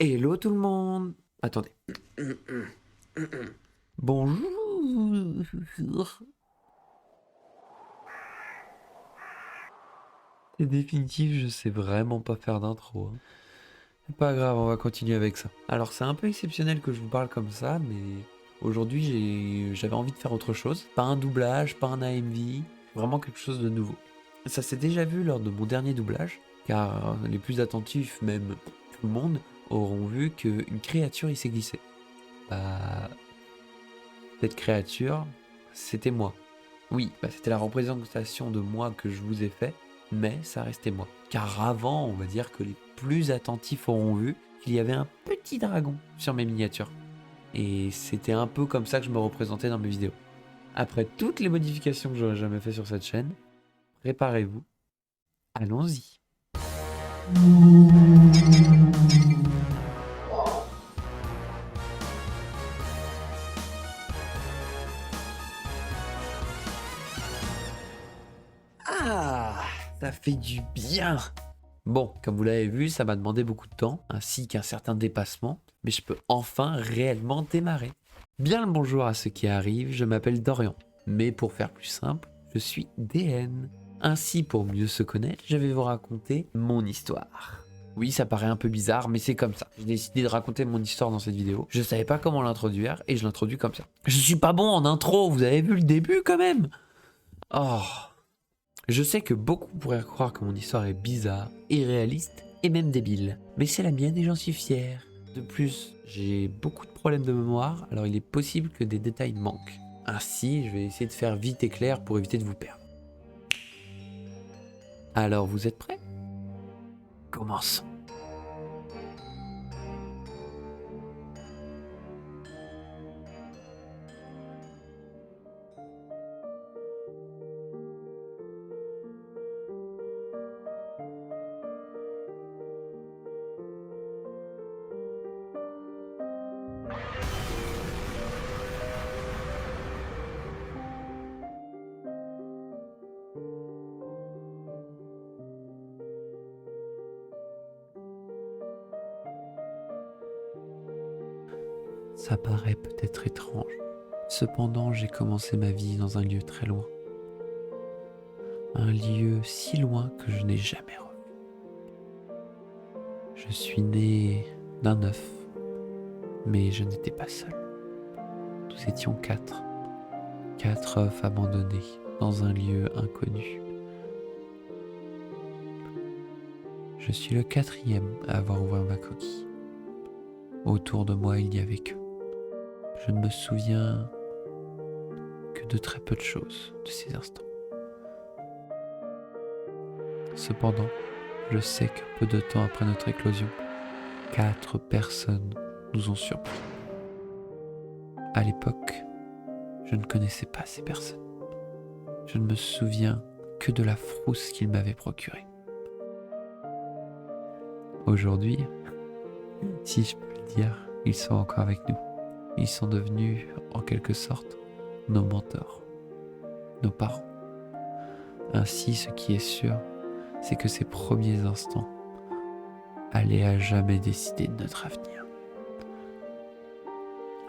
Hello tout le monde. Attendez. Bonjour. C'est définitif, je sais vraiment pas faire d'intro, hein. C'est pas grave, on va continuer avec ça. Alors c'est un peu exceptionnel que je vous parle comme ça, mais aujourd'hui j'avais envie de faire autre chose. Pas un doublage, pas un AMV, vraiment quelque chose de nouveau. Ça s'est déjà vu lors de mon dernier doublage, car les plus attentifs, même tout le monde, auront vu qu'une créature y s'est glissée. Bah, cette créature, c'était moi. Oui, c'était la représentation de moi que je vous ai fait, mais ça restait moi. Car avant, on va dire que les plus attentifs auront vu qu'il y avait un petit dragon sur mes miniatures. Et c'était un peu comme ça que je me représentais dans mes vidéos. Après toutes les modifications que j'aurais jamais fait sur cette chaîne, préparez-vous, allons-y. Ah, ça fait du bien. Bon, comme vous l'avez vu, ça m'a demandé beaucoup de temps, ainsi qu'un certain dépassement, mais je peux enfin réellement démarrer. Bien le bonjour à ceux qui arrivent, je m'appelle Dorian, mais pour faire plus simple, je suis DN. Ainsi, pour mieux se connaître, je vais vous raconter mon histoire. Oui, ça paraît un peu bizarre, mais c'est comme ça. J'ai décidé de raconter mon histoire dans cette vidéo. Je savais pas comment l'introduire, et je l'introduis comme ça. Je suis pas bon en intro, vous avez vu le début quand même? Oh... Je sais que beaucoup pourraient croire que mon histoire est bizarre, irréaliste et même débile. Mais c'est la mienne et j'en suis fier. De plus, j'ai beaucoup de problèmes de mémoire, alors il est possible que des détails manquent. Ainsi, je vais essayer de faire vite et clair pour éviter de vous perdre. Alors vous êtes prêts? Commençons. Ça paraît peut-être étrange. Cependant, j'ai commencé ma vie dans un lieu très loin. Un lieu si loin que je n'ai jamais revu. Je suis né d'un œuf, mais je n'étais pas seul. Nous étions quatre. 4 œufs abandonnés dans un lieu inconnu. Je suis le 4e à avoir ouvert ma coquille. Autour de moi, il n'y avait que. Je ne me souviens que de très peu de choses de ces instants. Cependant, je sais que peu de temps après notre éclosion, 4 personnes nous ont surpris. À l'époque, je ne connaissais pas ces personnes. Je ne me souviens que de la frousse qu'ils m'avaient procurée. Aujourd'hui, si je peux le dire, ils sont encore avec nous. Ils sont devenus, en quelque sorte, nos mentors, nos parents. Ainsi, ce qui est sûr, c'est que ces premiers instants allaient à jamais décider de notre avenir.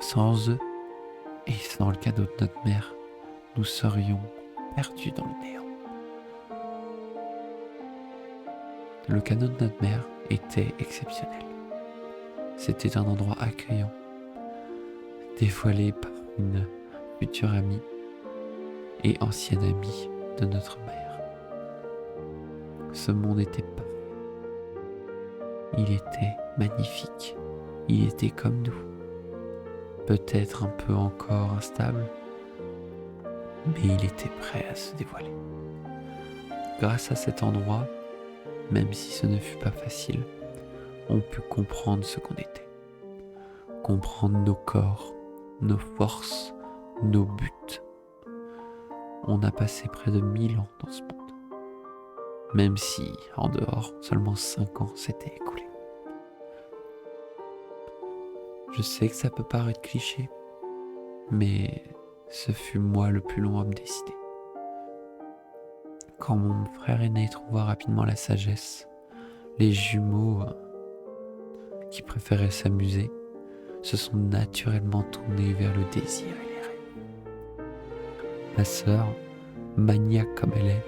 Sans eux, et sans le cadeau de notre mère, nous serions perdus dans le néant. Le cadeau de notre mère était exceptionnel. C'était un endroit accueillant, dévoilé par une future amie et ancienne amie de notre mère. Ce monde était parfait. Il était magnifique. Il était comme nous. Peut-être un peu encore instable, mais il était prêt à se dévoiler. Grâce à cet endroit, même si ce ne fut pas facile, on put comprendre ce qu'on était. Comprendre nos corps, nos forces, nos buts. On a passé près de 1000 ans dans ce monde. Même si, en dehors, seulement 5 ans s'étaient écoulés. Je sais que ça peut paraître cliché, mais ce fut moi le plus long à me décider. Quand mon frère aîné trouva rapidement la sagesse, les jumeaux qui préféraient s'amuser se sont naturellement tournés vers le désir et les rêves. Ma sœur, maniaque comme elle est,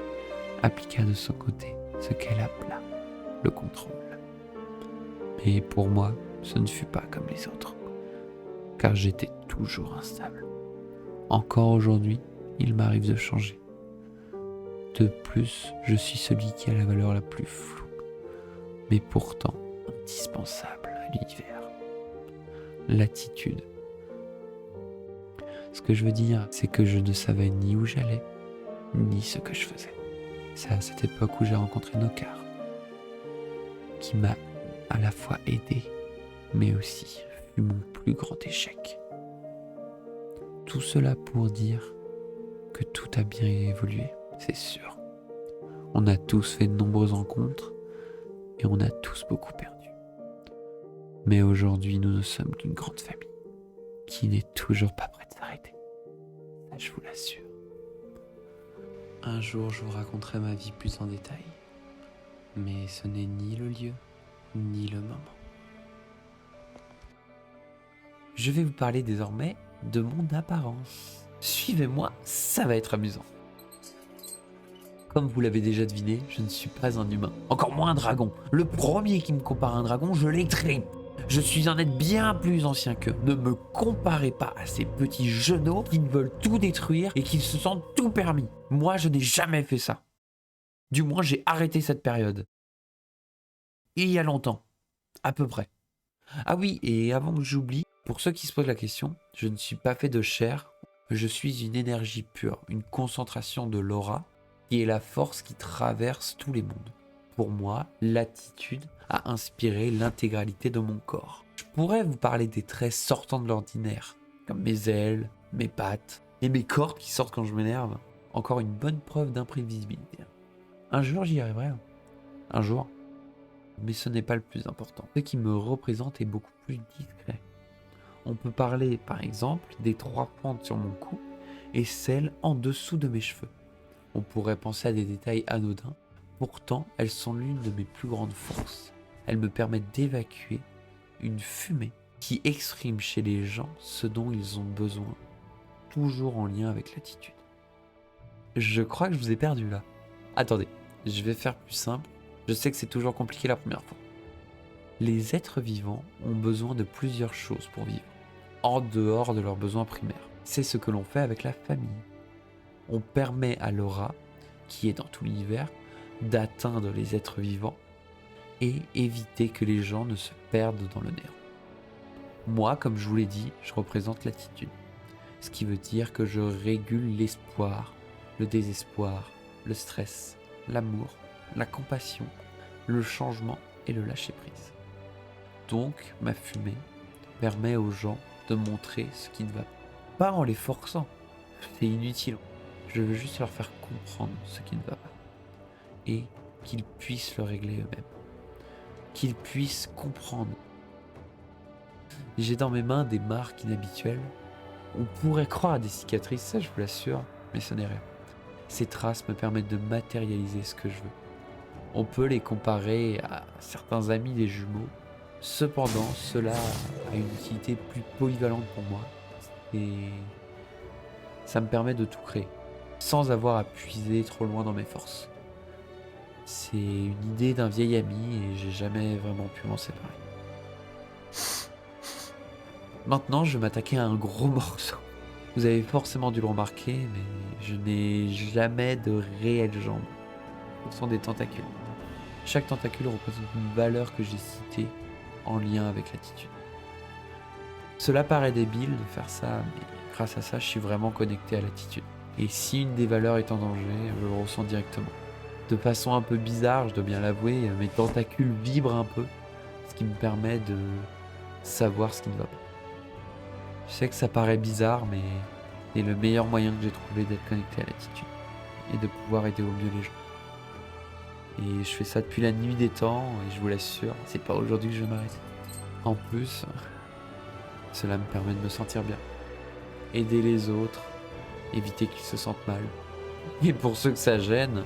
appliqua de son côté ce qu'elle appela le contrôle. Mais pour moi, ce ne fut pas comme les autres, car j'étais toujours instable. Encore aujourd'hui, il m'arrive de changer. De plus, je suis celui qui a la valeur la plus floue, mais pourtant indispensable à l'univers. L'attitude. Ce que je veux dire, c'est que je ne savais ni où j'allais, ni ce que je faisais. C'est à cette époque où j'ai rencontré Nokar, qui m'a à la fois aidé, mais aussi fut mon plus grand échec. Tout cela pour dire que tout a bien évolué, c'est sûr. On a tous fait de nombreuses rencontres et on a tous beaucoup perdu. Mais aujourd'hui, nous ne sommes qu'une grande famille qui n'est toujours pas prête de s'arrêter. Ça, je vous l'assure. Un jour, je vous raconterai ma vie plus en détail. Mais ce n'est ni le lieu, ni le moment. Je vais vous parler désormais de mon apparence. Suivez-moi, ça va être amusant. Comme vous l'avez déjà deviné, je ne suis pas un humain, encore moins un dragon. Le premier qui me compare à un dragon, je l'écris. Je suis un être bien plus ancien qu'eux. Ne me comparez pas à ces petits genoux qui veulent tout détruire et qui se sentent tout permis. Moi, je n'ai jamais fait ça. Du moins, j'ai arrêté cette période. Il y a longtemps, à peu près. Ah oui, et avant que j'oublie, pour ceux qui se posent la question, je ne suis pas fait de chair, je suis une énergie pure, une concentration de l'aura, qui est la force qui traverse tous les mondes. Pour moi, l'attitude a inspiré l'intégralité de mon corps. Je pourrais vous parler des traits sortant de l'ordinaire, comme mes ailes, mes pattes, et mes corps qui sortent quand je m'énerve. Encore une bonne preuve d'imprévisibilité. Un jour, j'y arriverai. Un jour. Mais ce n'est pas le plus important. Ce qui me représente est beaucoup plus discret. On peut parler, par exemple, des 3 pentes sur mon cou et celles en dessous de mes cheveux. On pourrait penser à des détails anodins. Pourtant, elles sont l'une de mes plus grandes forces. Elles me permettent d'évacuer une fumée qui exprime chez les gens ce dont ils ont besoin, toujours en lien avec l'attitude. Je crois que je vous ai perdu là. Attendez, je vais faire plus simple. Je sais que c'est toujours compliqué la première fois. Les êtres vivants ont besoin de plusieurs choses pour vivre, en dehors de leurs besoins primaires. C'est ce que l'on fait avec la famille. On permet à l'aura, qui est dans tout l'univers, d'atteindre les êtres vivants et éviter que les gens ne se perdent dans le néant. Moi, comme je vous l'ai dit, je représente l'attitude. Ce qui veut dire que je régule l'espoir, le désespoir, le stress, l'amour, la compassion, le changement et le lâcher-prise. Donc, ma fumée permet aux gens de montrer ce qui ne va pas en les forçant. C'est inutile. Je veux juste leur faire comprendre ce qui ne va pas. Et qu'ils puissent le régler eux-mêmes. Qu'ils puissent comprendre. J'ai dans mes mains des marques inhabituelles. On pourrait croire à des cicatrices, ça je vous l'assure, mais ce n'est rien. Ces traces me permettent de matérialiser ce que je veux. On peut les comparer à certains amis des jumeaux. Cependant, cela a une utilité plus polyvalente pour moi. Et ça me permet de tout créer, sans avoir à puiser trop loin dans mes forces. C'est une idée d'un vieil ami et j'ai jamais vraiment pu m'en séparer. Maintenant, je vais m'attaquer à un gros morceau. Vous avez forcément dû le remarquer, mais je n'ai jamais de réelles jambes. Ce sont des tentacules. Chaque tentacule représente une valeur que j'ai citée en lien avec l'attitude. Cela paraît débile de faire ça, mais grâce à ça, je suis vraiment connecté à l'attitude. Et si une des valeurs est en danger, je le ressens directement. De façon un peu bizarre, je dois bien l'avouer, mes tentacules vibrent un peu, ce qui me permet de savoir ce qui ne va pas. Je sais que ça paraît bizarre, mais c'est le meilleur moyen que j'ai trouvé d'être connecté à l'attitude et de pouvoir aider au mieux les gens. Et je fais ça depuis la nuit des temps, et je vous l'assure, c'est pas aujourd'hui que je m'arrête. En plus, cela me permet de me sentir bien. Aider les autres, éviter qu'ils se sentent mal. Et pour ceux que ça gêne,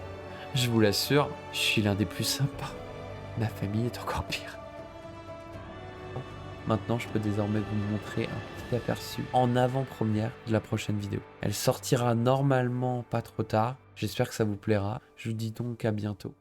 je vous l'assure, je suis l'un des plus sympas. Ma famille est encore pire. Maintenant, je peux désormais vous montrer un petit aperçu en avant-première de la prochaine vidéo. Elle sortira normalement pas trop tard. J'espère que ça vous plaira. Je vous dis donc à bientôt.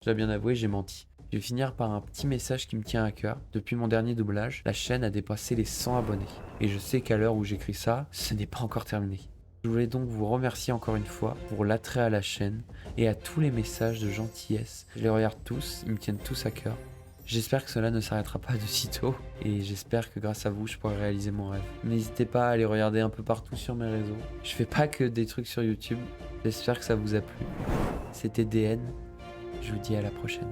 Je dois bien avouer, j'ai menti. Je vais finir par un petit message qui me tient à cœur. Depuis mon dernier doublage, la chaîne a dépassé les 100 abonnés. Et je sais qu'à l'heure où j'écris ça, ce n'est pas encore terminé. Je voulais donc vous remercier encore une fois pour l'attrait à la chaîne et à tous les messages de gentillesse. Je les regarde tous, ils me tiennent tous à cœur. J'espère que cela ne s'arrêtera pas de sitôt et j'espère que grâce à vous, je pourrai réaliser mon rêve. N'hésitez pas à aller regarder un peu partout sur mes réseaux. Je fais pas que des trucs sur YouTube. J'espère que ça vous a plu. C'était DN. Je vous dis à la prochaine.